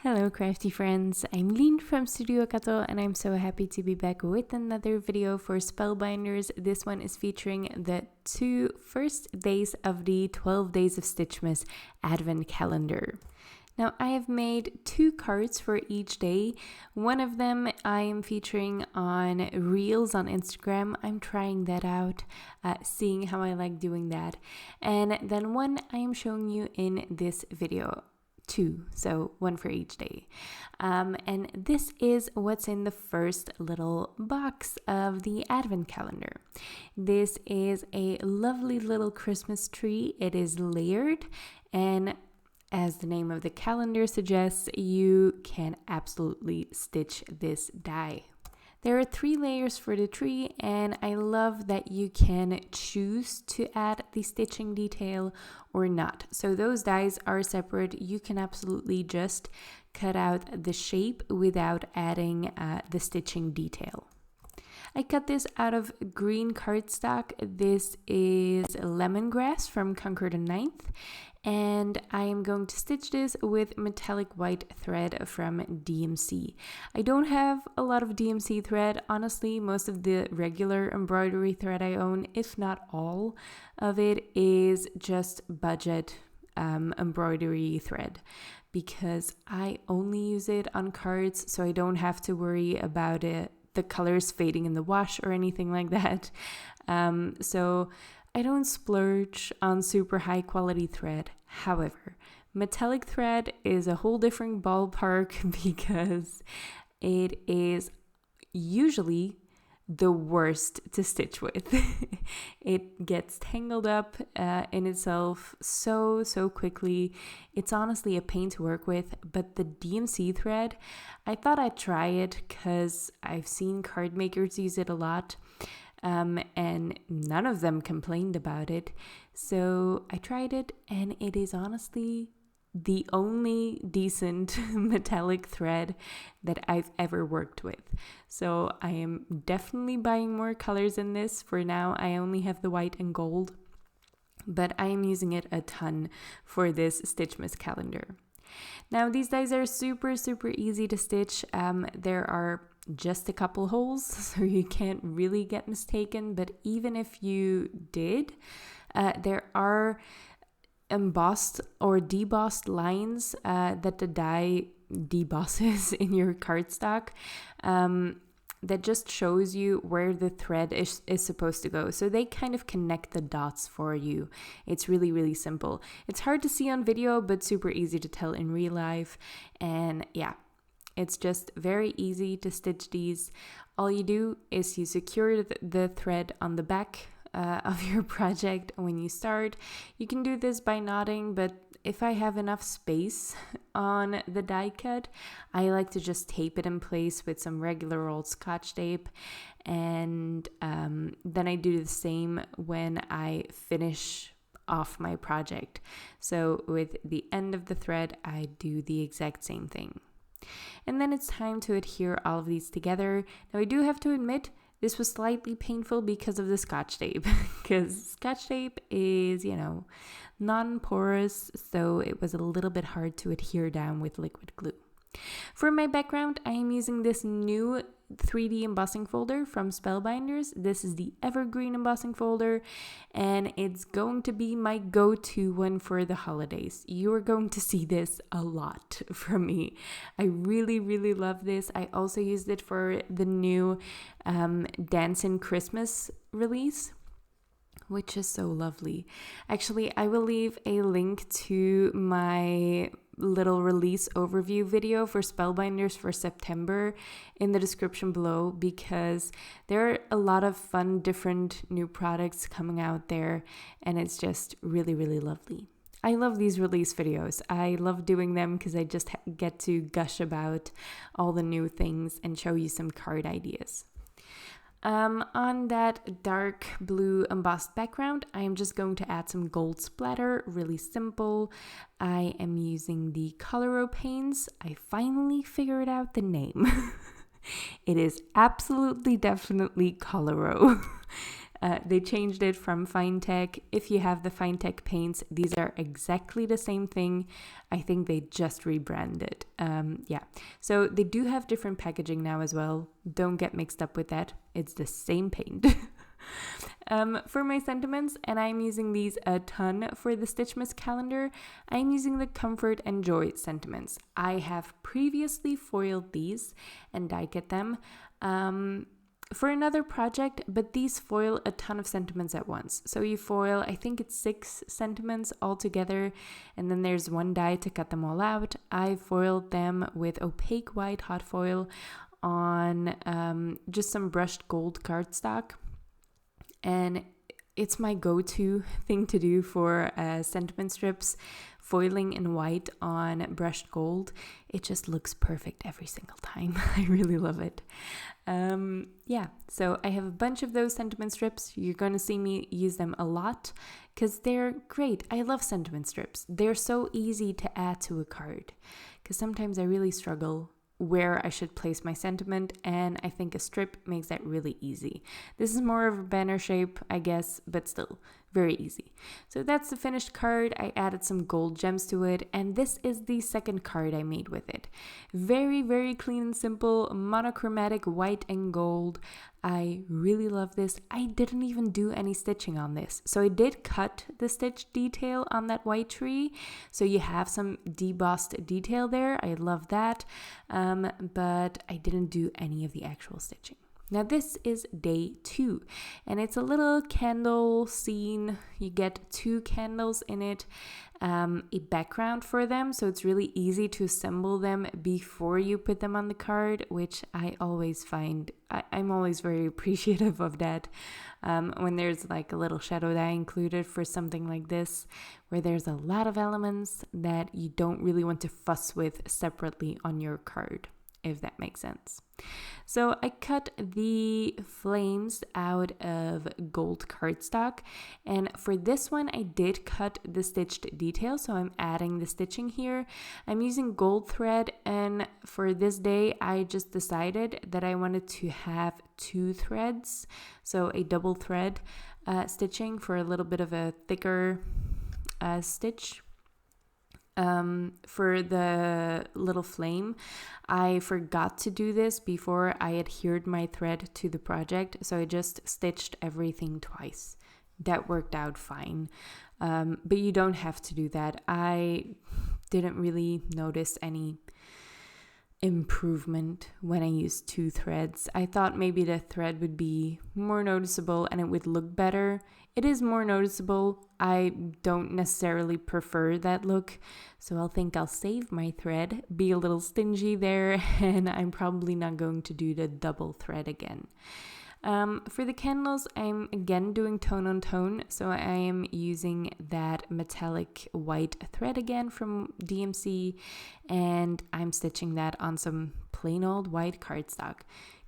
Hello crafty friends, I'm Lien from Studio Kato and I'm so happy to be back with another video for Spellbinders. This one is featuring the 2 first days of the 12 Days of Stitchmas Advent Calendar. Now I have made 2 cards for each day. One of them I am featuring on Reels on Instagram. I'm trying that out, seeing how I like doing that. And then one I am showing you in this video. 2, so 1 for each day. And this is what's in the first little box of the Advent calendar. This is a lovely little Christmas tree. It is layered, and as the name of the calendar suggests, you can absolutely stitch this die. There are 3 layers for the tree, and I love that you can choose to add the stitching detail or not. So those dies are separate. You can absolutely just cut out the shape without adding the stitching detail. I cut this out of green cardstock. This is lemongrass from Concord and 9th. And I am going to stitch this with metallic white thread from DMC. I don't have a lot of DMC thread. Honestly, most of the regular embroidery thread I own, if not all of it, is just budget embroidery thread, because I only use it on cards, so I don't have to worry about the colors fading in the wash or anything like that. So I don't splurge on super high quality thread. However, metallic thread is a whole different ballpark because it is usually the worst to stitch with. It gets tangled up in itself so quickly. It's honestly a pain to work with, but the DMC thread, I thought I'd try it because I've seen card makers use it a lot. And none of them complained about it. So I tried it, and it is honestly the only decent metallic thread that I've ever worked with. So I am definitely buying more colors in this. For now, I only have the white and gold, but I am using it a ton for this Stitchmas calendar. Now, these dies are super easy to stitch. There are just a couple holes, so you can't really get mistaken, but even if you did, there are embossed or debossed lines that the die debosses in your cardstock, that just shows you where the thread is supposed to go. So they kind of connect the dots for you. It's really simple. It's hard to see on video, but super easy to tell in real life. And yeah, it's just very easy to stitch these. All you do is you secure the thread on the back of your project when you start. You can do this by knotting, but if I have enough space on the die cut, I like to just tape it in place with some regular old Scotch tape. And then I do the same when I finish off my project. So with the end of the thread, I do the exact same thing. And then it's time to adhere all of these together. Now I do have to admit, this was slightly painful because of the Scotch tape, because Scotch tape is, non-porous, so it was a little bit hard to adhere down with liquid glue. For my background, I am using this new 3D embossing folder from Spellbinders. This is the Evergreen embossing folder, and it's going to be my go-to one for the holidays. You are going to see this a lot from me. I really love this. I also used it for the new Dancin' Christmas release, which is so lovely. Actually, I will leave a link to my little release overview video for Spellbinders for September in the description below, because there are a lot of fun different new products coming out there, and it's just really lovely. I love these release videos. I love doing them because I just get to gush about all the new things and show you some card ideas. On that dark blue embossed background, I am just going to add some gold splatter, really simple. I am using the Coloro paints. I finally figured out the name. It is absolutely, definitely Coloro. They changed it from Finetech. If you have the Finetech paints, these are exactly the same thing. I think they just rebranded. Yeah, so they do have different packaging now as well. Don't get mixed up with that. It's the same paint. For my sentiments, and I'm using these a ton for the Stitchmas calendar, I'm using the Comfort and Joy sentiments. I have previously foiled these and die cut them for another project, but these foil a ton of sentiments at once. So you foil, I think it's 6 sentiments altogether, and then there's one die to cut them all out. I foiled them with opaque white hot foil on just some brushed gold cardstock. And it's my go-to thing to do for sentiment strips, foiling in white on brushed gold. It just looks perfect every single time. I really love it. Yeah, so I have a bunch of those sentiment strips. You're going to see me use them a lot because they're great. I love sentiment strips. They're so easy to add to a card because sometimes I really struggle where I should place my sentiment, and I think a strip makes that really easy. This is more of a banner shape, I guess, but still very easy. So that's the finished card. I added some gold gems to it, and this is the second card I made with it. Very, very clean and simple, monochromatic white and gold. I really love this. I didn't even do any stitching on this. So I did cut the stitch detail on that white tree. So you have some debossed detail there. I love that. But I didn't do any of the actual stitching. Now this is day 2, and it's a little candle scene. You get 2 candles in it, a background for them, so it's really easy to assemble them before you put them on the card, which I always find, I'm always very appreciative of that. When there's like a little shadow die included for something like this, where there's a lot of elements that you don't really want to fuss with separately on your card, if that makes sense. So I cut the flames out of gold cardstock, and for this one I did cut the stitched detail, so I'm adding the stitching here. I'm using gold thread, and for this day I just decided that I wanted to have 2 threads, so a double thread stitching for a little bit of a thicker stitch. For the little flame, I forgot to do this before I adhered my thread to the project, so I just stitched everything twice. That worked out fine, but you don't have to do that. I didn't really notice any improvement when I used 2 threads. I thought maybe the thread would be more noticeable and it would look better. It is more noticeable. I don't necessarily prefer that look, so I'll save my thread, be a little stingy there, and I'm probably not going to do the double thread again. For the candles, I'm again doing tone on tone, so I am using that metallic white thread again from DMC, and I'm stitching that on some plain old white cardstock.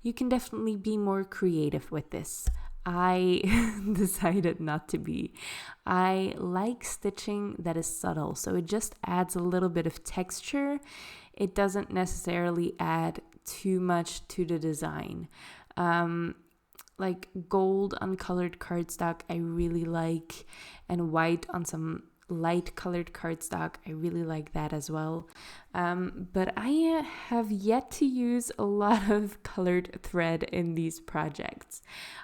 You can definitely be more creative with this. I decided not to be. I like stitching that is subtle, so it just adds a little bit of texture. It doesn't necessarily add too much to the design. Like gold uncolored cardstock I really like, and white on some light colored cardstock, I really like that as well. But I have yet to use a lot of colored thread in these projects.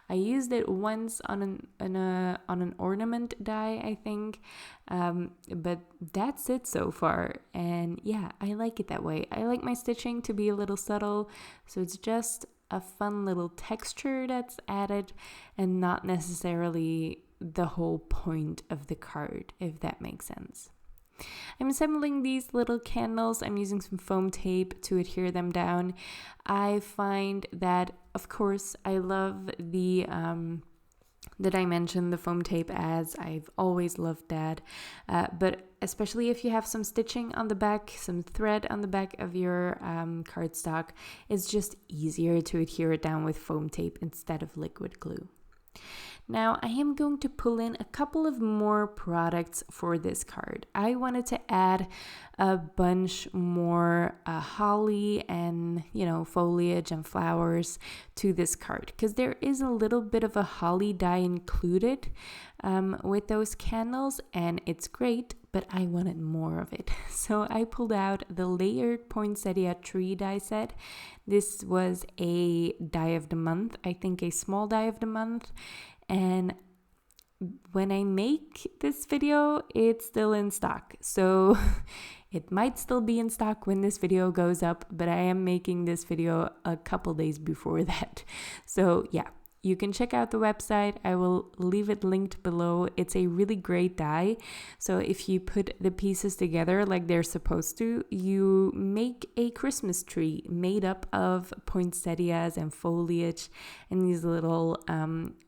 I used it once on an ornament die, I think, but that's it so far. And yeah, I like it that way. I like my stitching to be a little subtle, so it's just a fun little texture that's added and not necessarily the whole point of the card, if that makes sense. I'm assembling these little candles. I'm using some foam tape to adhere them down. I find that, of course, I love the dimension, the foam tape adds. I've always loved that. But especially if you have some stitching on the back, some thread on the back of your cardstock, it's just easier to adhere it down with foam tape instead of liquid glue. Now I am going to pull in a couple of more products for this card. I wanted to add a bunch more holly and, foliage and flowers to this card because there is a little bit of a holly die included with those candles, and it's great, but I wanted more of it. So I pulled out the layered poinsettia tree die set. This was a die of the month, I think a small die of the month. And when I make this video, it's still in stock. So it might still be in stock when this video goes up, but I am making this video a couple days before that. So yeah, you can check out the website. I will leave it linked below. It's a really great die. So if you put the pieces together like they're supposed to, you make a Christmas tree made up of poinsettias and foliage and these little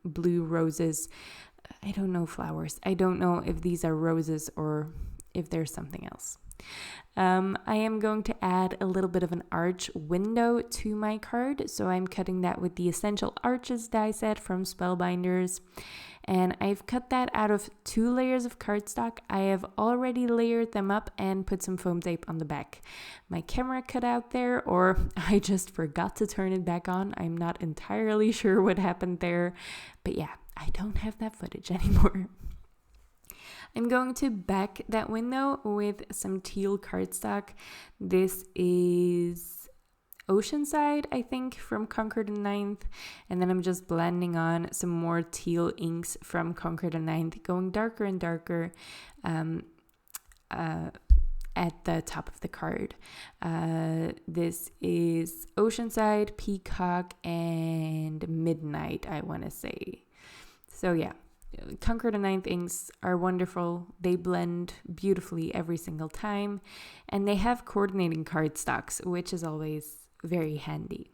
blue roses. I don't know flowers. I don't know if these are roses or if there's something else. I am going to add a little bit of an arch window to my card. So I'm cutting that with the Essential Arches die set from Spellbinders. And I've cut that out of 2 layers of cardstock. I have already layered them up and put some foam tape on the back. My camera cut out there, or I just forgot to turn it back on. I'm not entirely sure what happened there. But yeah, I don't have that footage anymore. I'm going to back that window with some teal cardstock. This is Oceanside, I think, from Concord and 9th. And then I'm just blending on some more teal inks from Concord and 9th, going darker and darker at the top of the card. This is Oceanside, Peacock, and Midnight, I want to say. So yeah. Concord and 9th inks are wonderful. They blend beautifully every single time, and they have coordinating cardstocks, which is always very handy.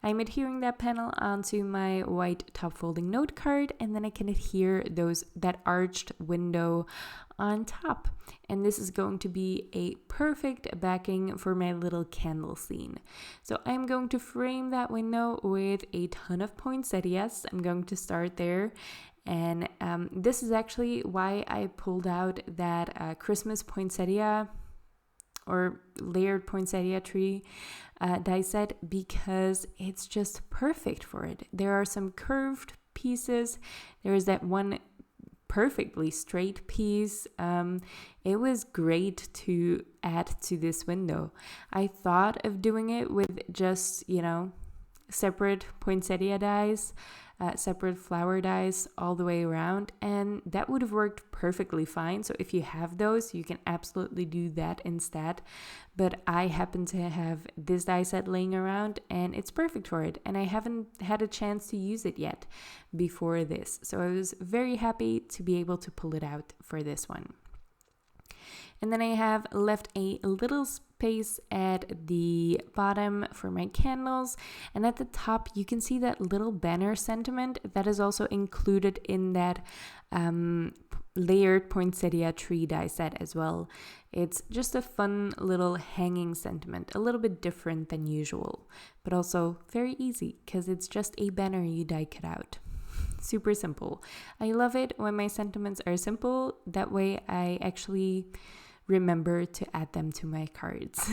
I'm adhering that panel onto my white top folding note card, and then I can adhere that arched window on top. And this is going to be a perfect backing for my little candle scene. So I'm going to frame that window with a ton of poinsettias. I'm going to start there. And this is actually why I pulled out that Christmas poinsettia or layered poinsettia tree die set, because it's just perfect for it. There are some curved pieces. There is that one perfectly straight piece. It was great to add to this window. I thought of doing it with just, separate poinsettia dies, separate flower dies all the way around, and that would have worked perfectly fine. So if you have those, you can absolutely do that instead. But I happen to have this die set laying around, and it's perfect for it, and I haven't had a chance to use it yet before this. So I was very happy to be able to pull it out for this one. And then I have left a little space at the bottom for my candles. And at the top, you can see that little banner sentiment that is also included in that layered poinsettia tree die set as well. It's just a fun little hanging sentiment, a little bit different than usual, but also very easy because it's just a banner you die cut out. Super simple. I love it when my sentiments are simple. That way I actually remember to add them to my cards.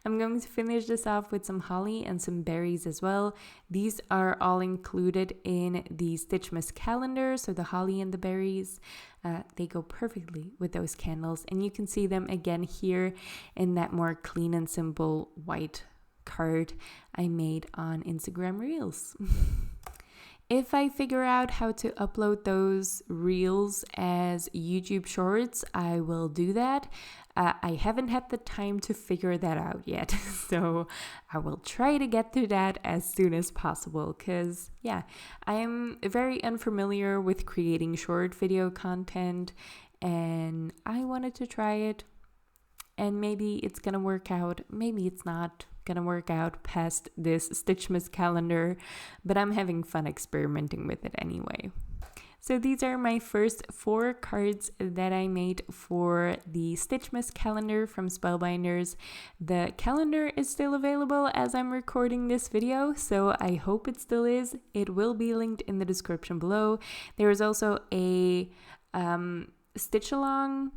I'm going to finish this off with some holly and some berries as well. These are all included in the Stitchmas calendar, so the holly and the berries, they go perfectly with those candles, and you can see them again here in that more clean and simple white card I made on Instagram Reels. If I figure out how to upload those reels as YouTube shorts, I will do that. I haven't had the time to figure that out yet, so I will try to get to that as soon as possible because, yeah, I am very unfamiliar with creating short video content, and I wanted to try it, and maybe it's gonna work out, maybe it's not gonna work out past this Stitchmas calendar, but I'm having fun experimenting with it anyway. So these are my first 4 cards that I made for the Stitchmas calendar from Spellbinders. The calendar is still available as I'm recording this video, so I hope it still is. It will be linked in the description below. There is also a stitch along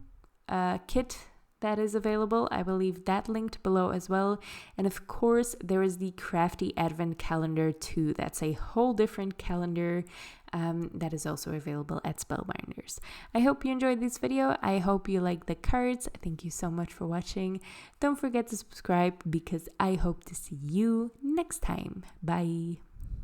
kit that is available. I will leave that linked below as well. And of course, there is the Crafty Advent Calendar too. That's a whole different calendar that is also available at Spellbinders. I hope you enjoyed this video. I hope you like the cards. Thank you so much for watching. Don't forget to subscribe because I hope to see you next time. Bye.